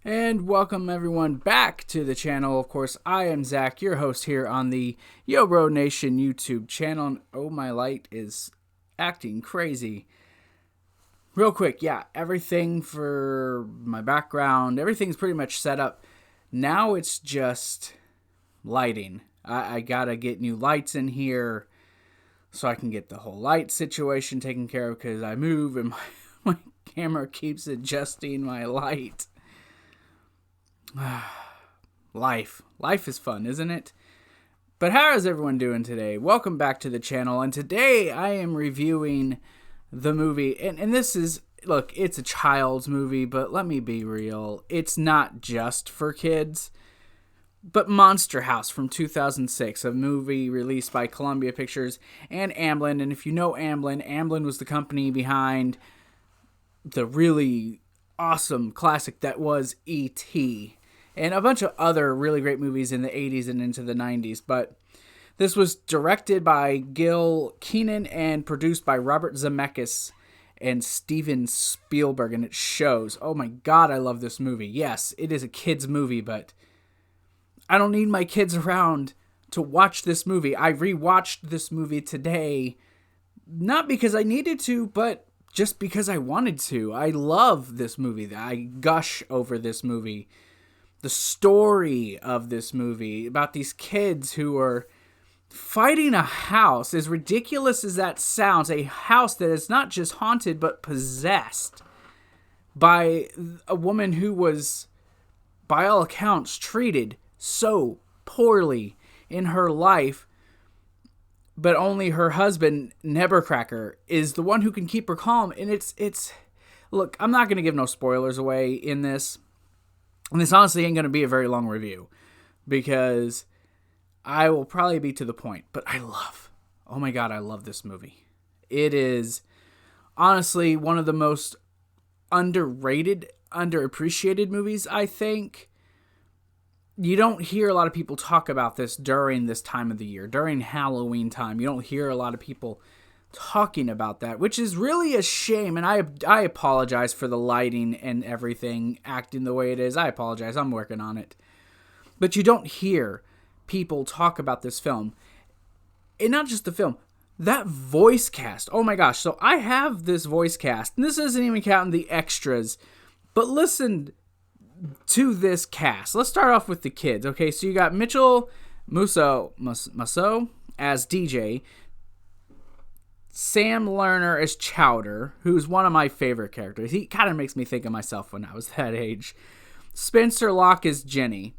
And welcome everyone back to the channel. Of course, I am Zach, your host here on the Yo Bro Nation YouTube channel. And oh, my light is acting crazy. Real quick, yeah, everything for my background, everything's pretty much set up. Now it's just lighting. I gotta get new lights in here so I can get the whole light situation taken care of because I move and my camera keeps adjusting my light. Life is fun, isn't it? But how is everyone doing today? Welcome back to the channel, and today I am reviewing the movie, and this is, look, it's a child's movie, but let me be real, it's not just for kids. But Monster House from 2006, a movie released by Columbia Pictures and Amblin, and if you know Amblin was the company behind the really awesome classic that was E.T., and a bunch of other really great movies in the 80s and into the 90s. But this was directed by Gil Kenan and produced by Robert Zemeckis and Steven Spielberg, and it shows. Oh my God, I love this movie. Yes, it is a kid's movie, but I don't need my kids around to watch this movie. I rewatched this movie today, not because I needed to, but just because I wanted to. I love this movie. I gush over this movie. The story of this movie about these kids who are fighting a house, as ridiculous as that sounds, a house that is not just haunted but possessed by a woman who was, by all accounts, treated so poorly in her life, but only her husband, Nebercracker, is the one who can keep her calm. And it's look, I'm not going to give no spoilers away in this. And this honestly ain't going to be a very long review because I will probably be to the point. But oh my God, I love this movie. It is honestly one of the most underrated, underappreciated movies, I think. You don't hear a lot of people talk about this during this time of the year, during Halloween time. You don't hear a lot of people talking about that, which is really a shame. And I apologize for the lighting and everything acting the way it is. I apologize. I'm working on it. But you don't hear people talk about this film. And not just the film, that voice cast. Oh my gosh. So I have this voice cast, and this isn't even counting the extras. But listen to this cast. Let's start off with the kids. Okay, so you got Mitchell Musso as DJ, Sam Lerner as Chowder, who's one of my favorite characters. He kind of makes me think of myself when I was that age. Spencer Locke as Jenny.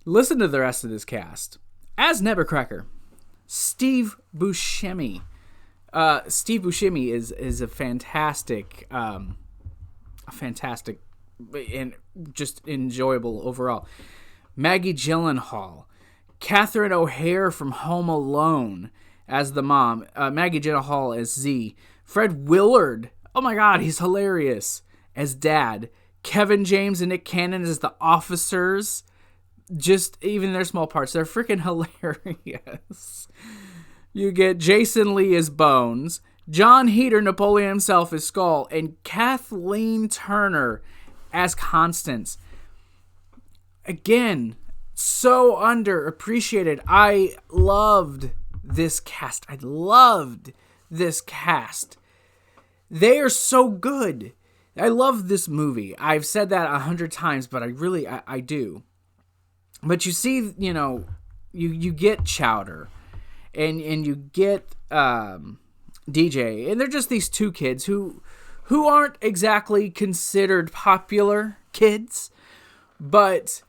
Listen to the rest of this cast. As Nebercracker, Steve Buscemi. Steve Buscemi is a fantastic and just enjoyable overall. Maggie Gyllenhaal, Catherine O'Hare from Home Alone as the mom, Maggie Gyllenhaal as Z, Fred Willard, oh my God, he's hilarious, as dad, Kevin James and Nick Cannon as the officers, just even their small parts, they're freaking hilarious. You get Jason Lee as Bones, John Heater, Napoleon himself, as Skull, and Kathleen Turner as Constance. Again, so underappreciated. I loved this cast. They are so good. I love this movie. I've said that 100 times, but I do. But you see, you get Chowder, and you get DJ, and they're just these two kids who aren't exactly considered popular kids, but,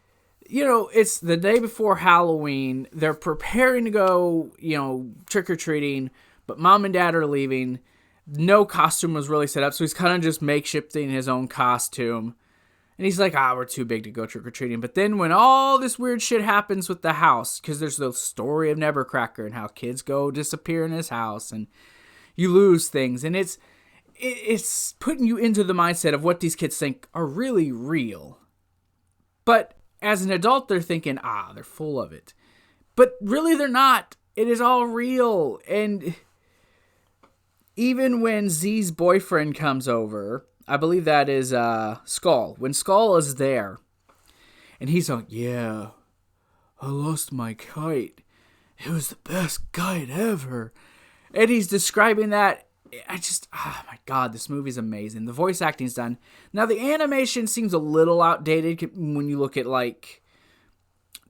it's the day before Halloween. They're preparing to go, trick-or-treating, but mom and dad are leaving. No costume was really set up, so he's kind of just makeshifting his own costume. And he's like, we're too big to go trick-or-treating. But then when all this weird shit happens with the house, because there's the story of Nebercracker and how kids go disappear in his house, and you lose things, and it's putting you into the mindset of what these kids think are really real. But as an adult, they're thinking, they're full of it. But really, they're not. It is all real. And even when Z's boyfriend comes over, I believe that is Skull. When Skull is there, And he's like, yeah, I lost my kite. It was the best kite ever. And he's describing that. Oh my God, this movie's amazing. The voice acting's done. Now, the animation seems a little outdated when you look at, like,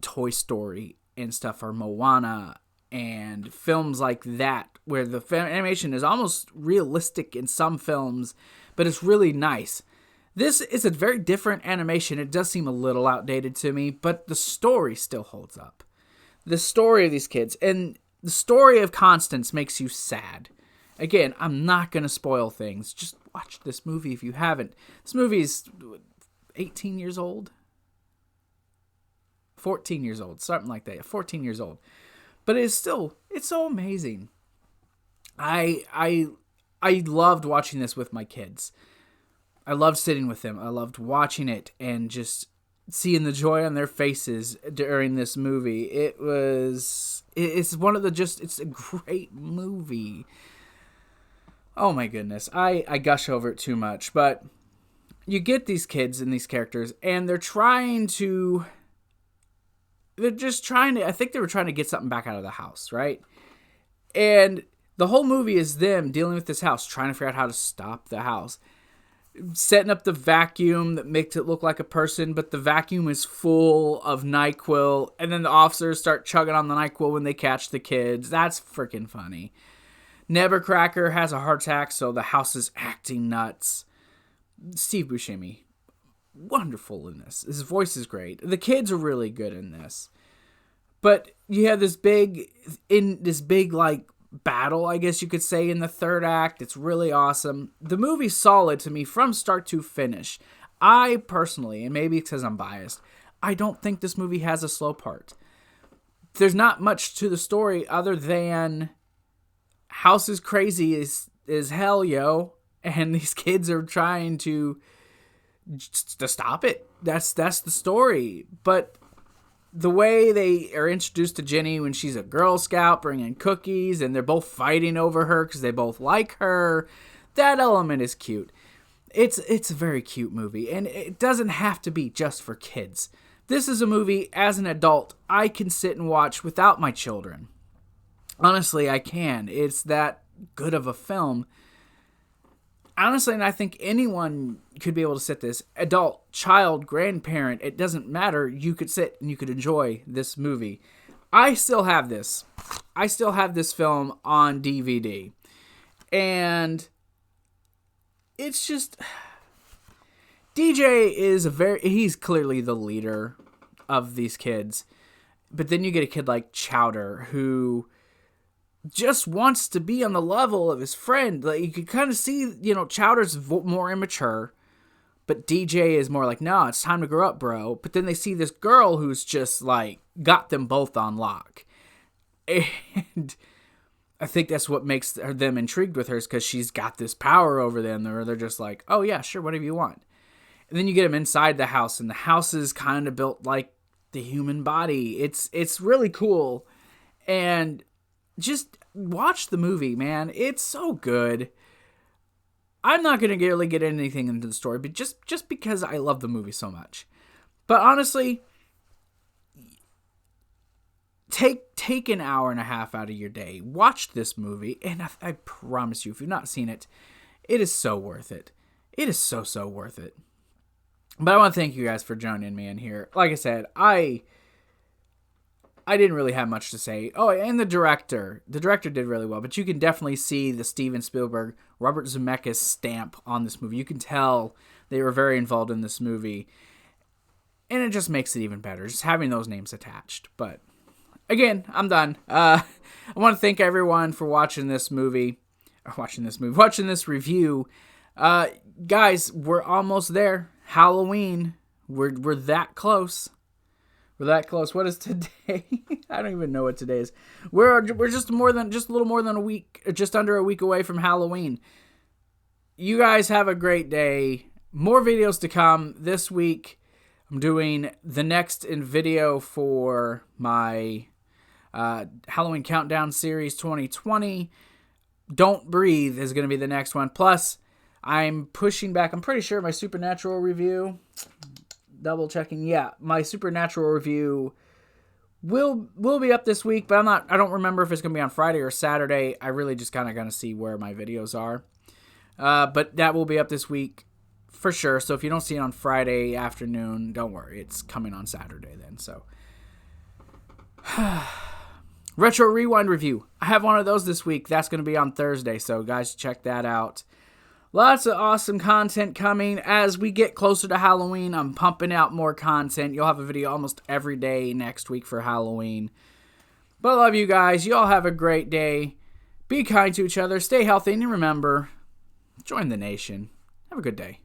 Toy Story and stuff, or Moana, and films like that, where the animation is almost realistic in some films, but it's really nice. This is a very different animation. It does seem a little outdated to me, but the story still holds up. The story of these kids, and the story of Constance makes you sad. Again, I'm not going to spoil things. Just watch this movie if you haven't. This movie is 18 years old? 14 years old, something like that. 14 years old. But it's so amazing. I loved watching this with my kids. I loved sitting with them. I loved watching it and just seeing the joy on their faces during this movie. It's a great movie. Oh my goodness. I gush over it too much, but you get these kids and these characters, and they're just trying to, I think they were trying to get something back out of the house, right? And the whole movie is them dealing with this house, trying to figure out how to stop the house. Setting up the vacuum that makes it look like a person, but the vacuum is full of NyQuil, and then the officers start chugging on the NyQuil when they catch the kids. That's freaking funny. Nevercracker has a heart attack, so the house is acting nuts. Steve Buscemi, wonderful in this. His voice is great. The kids are really good in this. But you have this big like battle, I guess you could say, in the third act. It's really awesome. The movie's solid to me from start to finish. I personally, and maybe because I'm biased, I don't think this movie has a slow part. There's not much to the story other than house is crazy as hell, yo, and these kids are trying to stop it. That's the story. But the way they are introduced to Jenny when she's a Girl Scout bringing cookies, and they're both fighting over her because they both like her, that element is cute. It's a very cute movie, and it doesn't have to be just for kids. This is a movie, as an adult, I can sit and watch without my children. Honestly, I can. It's that good of a film. Honestly, and I think anyone could be able to sit this. Adult, child, grandparent, it doesn't matter. You could sit and you could enjoy this movie. I still have this. I still have this film on DVD. And it's just... DJ is he's clearly the leader of these kids. But then you get a kid like Chowder, who just wants to be on the level of his friend. Like, you can kind of see, Chowder's more immature, but DJ is more like, no, it's time to grow up, bro. But then they see this girl who's just, like, got them both on lock. And I think that's what makes them intrigued with her, is because she's got this power over them, or they're just like, oh, yeah, sure, whatever you want. And then you get them inside the house, and the house is kind of built like the human body. It's really cool. And just watch the movie, man. It's so good. I'm not going to really get anything into the story, but just because I love the movie so much. But honestly, take an hour and a half out of your day. Watch this movie, and I promise you, if you've not seen it, it is so worth it. It is so worth it. But I want to thank you guys for joining me in here. Like I said, I didn't really have much to say. Oh, and the director. The director did really well, but you can definitely see the Steven Spielberg, Robert Zemeckis stamp on this movie. You can tell they were very involved in this movie, and it just makes it even better, just having those names attached. But again, I'm done. I want to thank everyone for watching this review. Guys, we're almost there. Halloween. We're that close. We're that close. What is today? I don't even know what today is. We're just a little more than a week, just under a week away from Halloween. You guys have a great day. More videos to come this week. I'm doing the next video for my Halloween Countdown Series 2020. Don't Breathe is going to be the next one. Plus, I'm pushing back. I'm pretty sure my Supernatural review. double checking. Yeah, my Supernatural review will be up this week, but I don't remember if it's going to be on Friday or Saturday. I really just kind of going to see where my videos are. But that will be up this week for sure. So if you don't see it on Friday afternoon, don't worry. It's coming on Saturday then. So Retro Rewind review. I have one of those this week. That's going to be on Thursday. So guys, check that out. Lots of awesome content coming as we get closer to Halloween. I'm pumping out more content. You'll have a video almost every day next week for Halloween. But I love you guys. You all have a great day. Be kind to each other. Stay healthy. And remember, join the nation. Have a good day.